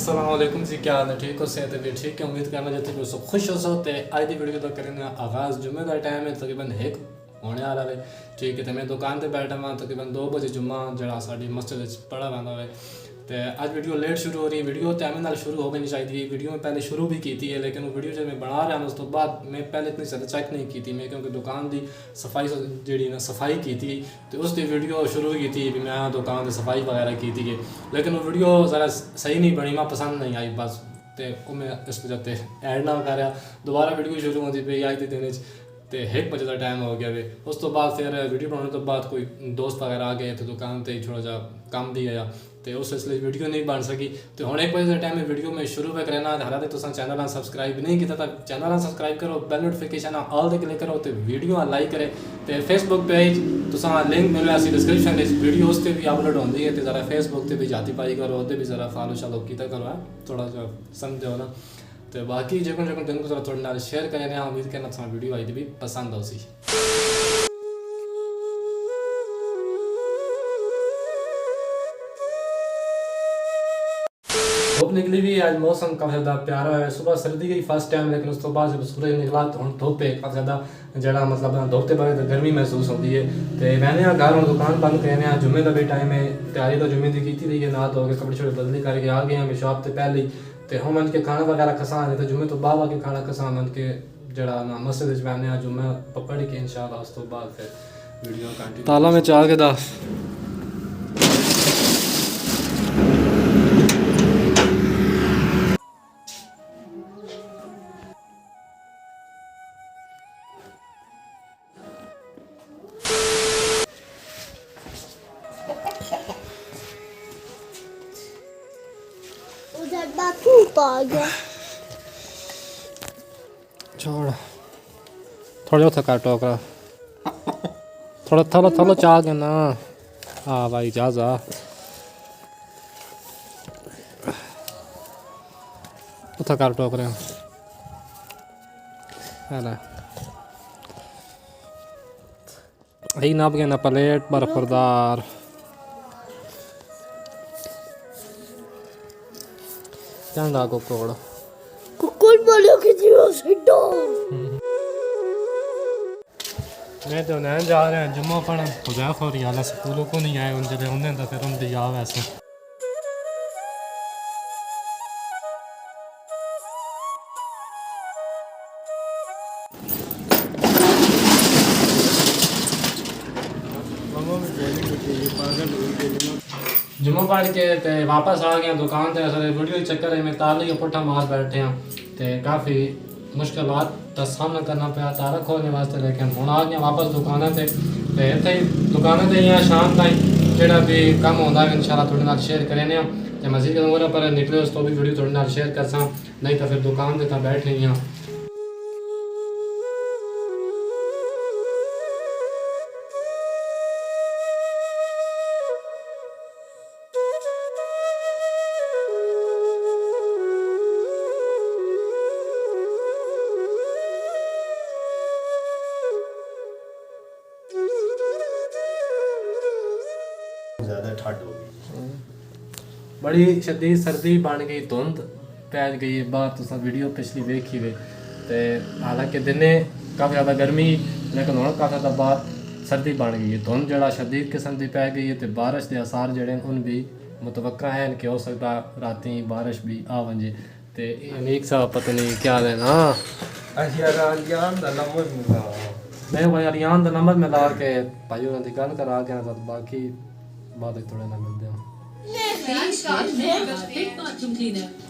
अस्सलाम वालेकुम जी, क्या हाल है? ठीक हो? सेहत भी ठीक है? उम्मीद करना चाहते हो सब खुश हो सो। ते अज की वीडियो तो करेंगे आगाज़। जुम्मे का टाइम है, तकरीबन 1 होने वाला है। ठीक है, तो मैं दुकान पर बैठा हुआ, तकरीबन 2 बजे जुम्मा जरा साड़ी मस्जिद पढ़ा रहा है। तो अज वीडियो लेट शुरू हो रही है। वीडियो टाइम नाल शुरू हो गई चाहिए। वीडियो में पहले शुरू भी की थी है, लेकिन वो वीडियो जो मैं बना रहा हूँ उस तो बाद मैं पहले इतनी ज़्यादा चेक नहीं की थी मैं, क्योंकि दुकान की सफाई जी ना सफाई की थी, तो उसकी वीडियो शुरू की थी भी मैं दुकान की सफाई वगैरह की थी। लेकिन वो वीडियो ज़रा सही नहीं बनी, मैं पसंद नहीं आई बस। तो मैं इस वजह से ऐड ना कर रहा। दोबारा वीडियो शुरू होती पई अज के दिन तो 1 बजे का टाइम हो गया वे। उस तो बाद फिर वीडियो बनाने तो बाद कोई दोस्त वगैरह आ गए, तो दुकान पर थोड़ा जा काम भी आया, तो उस सिलसिले वीडियो नहीं बन सकी। तो हम 1 बजे के टाइम में वीडियो में शुरू में करना हालात तो चैनल सब्सक्राइब नहीं किया तो चैनल सब्सक्राइब करो, बेल नोटिफिकेशन ऑल ते क्लिक करो, तो वीडियो लाइक करे। तो फेसबुक पेज तुसा लिंक मिले डिस्क्रिप्शन वीडियो उस भी अपलोड होती है, तो ज़रा फेसबुक से भी जाती पाई करो, वो भी ज़रा फॉलो शालो किया करो है, थोड़ा सा समझो ना। तो बाकी जो दिन को थोड़े नाल शेयर करें, उम्मीद करना तुम वीडियो आई भी पसंद हो सी। धूप निकली भी आज, मौसम काफ़ी ज़्यादा प्यारा है। सुबह सर्दी गई फर्स्ट टाइम, लेकिन उस तो बाद जब सूरज निकला तो हम धुप है काफ़ी ज़्यादा जरा मतलब धुपते बारे तो गर्मी महसूस होती है। तो मैंने घर और दुकान बंद करने जुम्मे का भी टाइम है, तैयारी तो जुम्मे की थी रही है, ना धो के कपड़े छोटे बदली करके आ गए हैं शॉप से पहले ही। तो हम मन के खाना वगैरह खसा नहीं, तो जुम्मे तो बाबा के खाना खसा मन के जरा ना मस्जिद मैंने जुम्मे पकड़ के इंशाल्लाह उस तो बाद फिर वीडियो कंटिन्यू। ताला में चाह के दस छोड़ थोड़ा थका टोकरा थोड़ा थोड़ा थोड़ा चाह के ना। हाँ भाई जा जा थका टोकरे है ना ही ना बगे ना प्लेट बर्फदार चंगा कुकुड़ कुकुड़ बोलो कि जीरो सिद्धो। मैं तो नैन जा रहे हैं जुम्मा पढ़न, हुज़ैफ और याला स्कूलों को नहीं आए उन जगह उन्हें तो फिर उनकी याद ऐसे जुम्मा पढ़ के ते वापस आ गया दुकान से। असल वीडियो चक्कर है मैं ताली पुट्ठा मार बैठे हैं, तो काफ़ी मुश्किलात का सामना करना पाया तारा खोलने वास्ते, लेकिन हम आ गए वापस दुकान से। तो इतने ही दुकान से ही शाम ताई जो भी कम होता है इंशाल्लाह थोड़े नाल शेयर करें। तो मजीद उम्र पर निकले उस तो भी वीडियो थोड़े नाल शेयर कर सा, नहीं तो फिर दुकान से बैठे हैं। ज़्यादा ठंड हो गई, बड़ी शदीद सर्दी बन गई, धुंध पै गई बाहर। तुम वीडियो पिछली देखी वे। तो हालांकि दिने काफ़ी ज़्यादा गर्मी, लेकिन हम काफ़ी ज़्यादा बाद सर्दी बन गई है। धुंध जरा शदीद किस्म की पै गई है, तो बारिश के आसार जड़े उन भी मुतवक्का है कि हो सकता राती बारिश भी आ वजे। तो अमीक साहब पता नहीं क्या है ना मैं भाई अरियान का नंबर मिला के भाई उन्होंने गल करा गया, तो बाकी बाद थोड़े ना मिलते हैं।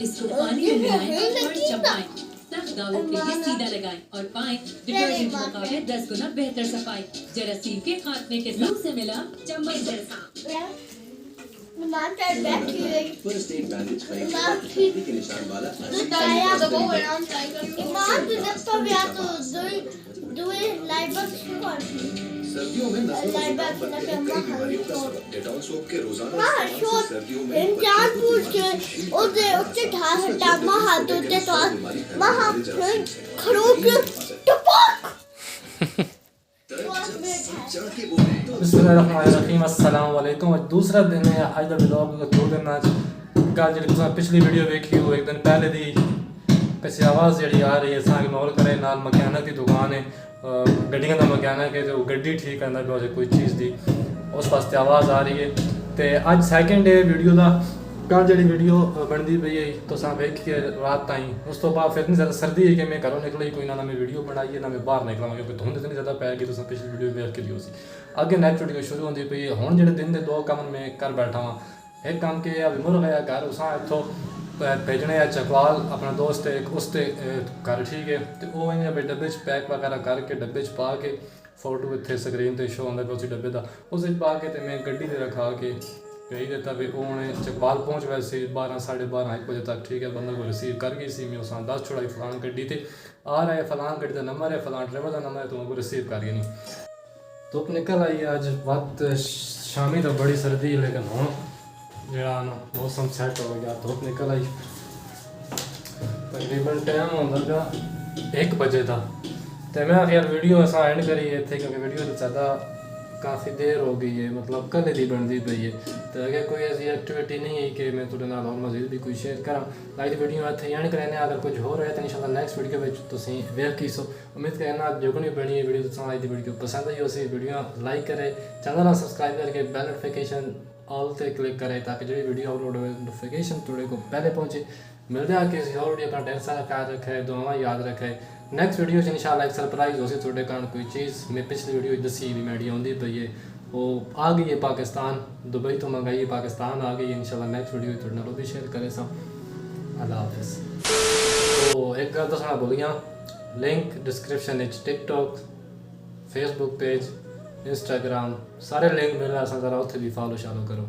इसको पानी में मिलाएं और चबाएं। सब दावों के लिए सीधा लगाएं और पाएं डिटर्जेंट के मुकाबले 10 गुना बेहतर सफाई। जरासीम के खात्मे के साथ से मिला चम्मच जैसा। फर्स्ट एड बैंडेज खरीदने के निशान वाला सर्दियों में बीमारियों का सबब डेटॉल सोप के रोजाना सर्दियों में बिस्मिल्लाहिर्रहमानिर्रहीम। अस्सलाम वालेकुम। आज दूसरा दिन है, आज का व्लॉग 2 दिन आज कल जी तुम पिछली वीडियो वेखी वो एक दिन पहले दी पिछली आवाज़ जी आ रही है असा इग्नोर करे नाल मकैनिक की दुकान है गड्डियों का मकैनिक है जो गड्डी ठीक करना पे कोई चीज़ दी उस वास्ते आवाज़ आ रही है तो अज सैकेंड डे वीडियो का कल जी वीडियो बनती पई है तो वेखिए रात ताई उस तो बाद फिर नहीं ज़्यादा सर्दी है कि मैं घरों निकली कोई ना मैं वीडियो बनाई है ना मैं बाहर निकला क्योंकि धुंध इतनी ज़्यादा पै गई तो पिछली वीडियो वेख के लियो सी अगे नैक्सट वीडियो शुरू होती पई है हुण जेह्ड़े दिन के 2 काम मैं कर बैठा हाँ एक काम के मुर्ग है घर उस इतों भेजने चकवाल अपना दोस्त है उसते घर ठीक है तो वो इन्हें डब्बे पैक वगैरह करके डब्बे पा के फोटो इतने स्क्रीन पर शो आता उस डब्बे का उस पा के तो मैं गड्डी से रखा के भेज देता भी उन्हें चकवाल पहुँच वैसे 12 साढ़े 12 1 बजे तक ठीक है बंदा को रिसीव कर गई सी मैं उस 10 छुड़ाई फलान गड्डी से आ रहा है फलान गड्डी का नंबर है फलान ड्राइवर का नंबर है तो उनको रिसीव कर गई नहीं धुप निकल आई है अज वक्त शामी तो बड़ी सर्दी है लेकिन हूँ जरा ना मौसम सैट हो गया धुप निकल आई तकरीबन टाइम होता 1 बजे का तो मैं यार वीडियो अस एंड करी इतने क्योंकि वीडियो तो ज़्यादा काफ़ी देर हो गई है मतलब कल ही बनती पई है तो अगर कोई ऐसी एक्टिविटी नहीं है कि मैं थोड़े नाल और मजीद भी कोई शेयर करा लाइक वीडियो इतने एंड करने अगर कुछ हो रहा है तो इंशाल्लाह नेक्स्ट वीडियो में तुम वेख की सो उम्मीद करना जो भी बनी है वीडियो तुम अज की वीडियो पसंद आई उस वीडियो लाइक करें चैनल सब्सक्राइब करके बेल नोटिफिकेशन ऑल से क्लिक करें ताकि जो वीडियो अपलोड हो नोटिफिकेशन थोड़े को पहले पहुँचे मिलते हैं किसी और वीडियो का ढेर सारा ख्याल रखे दुआवा याद रखे नैक्सट वीडियो इंशाल्लाह एक सरप्राइज हो सी थोड़े कारण कोई चीज़ मैं पिछली वीडियो दसी भी मैडी आँदी पई है वो आ गई है पाकिस्तान दुबई तो मंगाई है पाकिस्तान आ गई है इंशाल्लाह नेक्स्ट वीडियो थोड़े नाल भी शेयर करें सा अल्लाह हाफिज़ तो एक गल दसना भूल गया link description TikTok Facebook page Instagram सारे लिंक मिल रहा ज़रा उत्थे भी फॉलो शालो करो।